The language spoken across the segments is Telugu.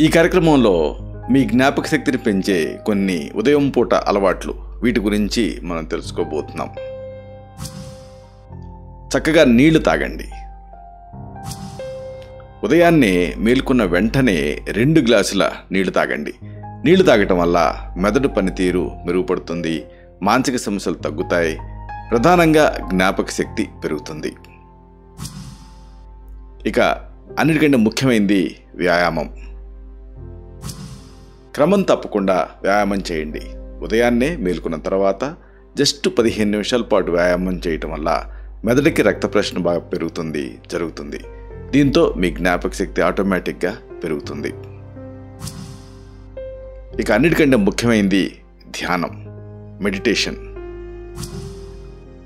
ఈ కార్యక్రమంలో మీ జ్ఞాపక శక్తిని పెంచే కొన్ని ఉదయం పూట అలవాట్లు, వీటి గురించి మనం తెలుసుకోబోతున్నాం. చక్కగా నీళ్లు తాగండి. ఉదయాన్నే మేల్కొన్న వెంటనే 2 గ్లాసుల నీళ్లు తాగండి. నీళ్లు తాగటం వల్ల మెదడు పనితీరు మెరుగుపడుతుంది, మానసిక సమస్యలు తగ్గుతాయి, ప్రధానంగా జ్ఞాపక శక్తి పెరుగుతుంది. ఇక అన్నిటికంటే ముఖ్యమైనది వ్యాయామం. క్రమం తప్పకుండా వ్యాయామం చేయండి. ఉదయాన్నే మేల్కొన్న తర్వాత జస్ట్ 15 నిమిషాల పాటు వ్యాయామం చేయటం వల్ల మెదడుకి రక్త ప్రసరణ బాగా జరుగుతుంది. దీంతో మీ జ్ఞాపక శక్తి ఆటోమేటిక్గా పెరుగుతుంది. ఇక అన్నిటికంటే ముఖ్యమైనది ధ్యానం, మెడిటేషన్.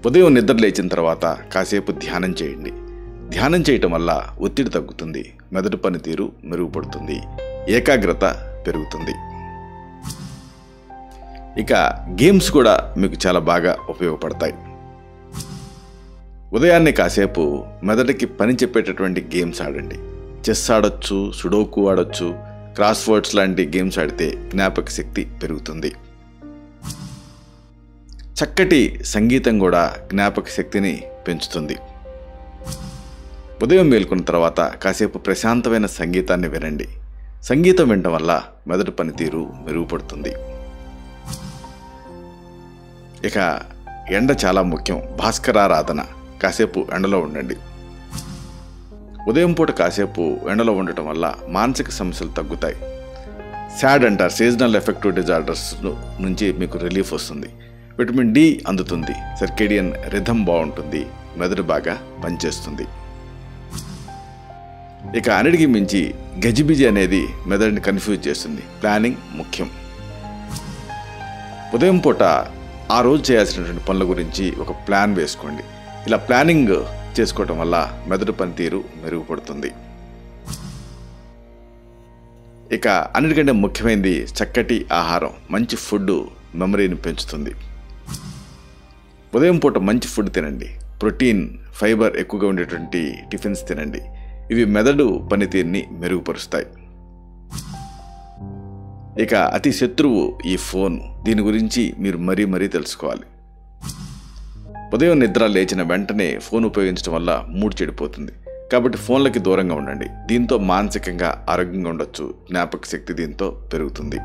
ఉదయం నిద్ర లేచిన తర్వాత కాసేపు ధ్యానం చేయండి. ధ్యానం చేయటం వల్ల ఒత్తిడి తగ్గుతుంది, మెదడు పనితీరు మెరుగుపడుతుంది, ఏకాగ్రత పెరుగుతుంది. ఇక గేమ్స్ కూడా మీకు చాలా బాగా ఉపయోగపడతాయి. ఉదయాన్నే కాసేపు మెదడుకి పని చెప్పేటటువంటి గేమ్స్ ఆడండి. చెస్ ఆడొచ్చు, సుడోకు ఆడొచ్చు, క్రాస్ వర్డ్స్ లాంటి గేమ్స్ ఆడితే జ్ఞాపక శక్తి పెరుగుతుంది. చక్కటి సంగీతం కూడా జ్ఞాపక శక్తిని పెంచుతుంది. ఉదయం మేల్కొన్న తర్వాత కాసేపు ప్రశాంతమైన సంగీతాన్ని వినండి. సంగీతం వినడం వల్ల మెదడు పనితీరు మెరుగుపడుతుంది. ఇక ఎండ చాలా ముఖ్యం. భాస్కరారాధన. కాసేపు ఎండలో ఉండండి. ఉదయం పూట కాసేపు ఎండలో ఉండటం వల్ల మానసిక సమస్యలు తగ్గుతాయి. సాడ్ అంటారు, సీజనల్ ఎఫెక్టివ్ డిజార్డర్స్ నుంచి మీకు రిలీఫ్ వస్తుంది. విటమిన్ డి అందుతుంది. సర్కేడియన్ రిథమ్ బాగుంటుంది, మెదడు బాగా పనిచేస్తుంది. ఇక అన్నిటికీ మించి గజిబిజి అనేది మెదడుని కన్ఫ్యూజ్ చేస్తుంది. ప్లానింగ్ ముఖ్యం. ఉదయం పూట ఆ రోజు చేయాల్సినటువంటి పనుల గురించి ఒక ప్లాన్ వేసుకోండి. ఇలా ప్లానింగ్ చేసుకోవటం వల్ల మెదడు పనితీరు మెరుగుపడుతుంది. ఇక అన్నిటికంటే ముఖ్యమైనది చక్కటి ఆహారం. మంచి ఫుడ్ మెమరీని పెంచుతుంది. ఉదయం పూట మంచి ఫుడ్ తినండి. ప్రోటీన్, ఫైబర్ ఎక్కువగా ఉండేటువంటి టిఫిన్స్ తినండి. ఇవి మెదడు పనితీరుని మెరుగుపరుస్తాయి. ఇక అతి శత్రువు ఈ ఫోన్. దీని గురించి మీరు మరీ తెలుసుకోవాలి. ఉదయం నిద్ర లేచిన వెంటనే ఫోన్ ఉపయోగించడం వల్ల మూడ్ చెడిపోతుంది. కాబట్టి ఫోన్లకి దూరంగా ఉండండి. దీంతో మానసికంగా ఆరోగ్యంగా ఉండొచ్చు, జ్ఞాపక శక్తి దీంతో పెరుగుతుంది.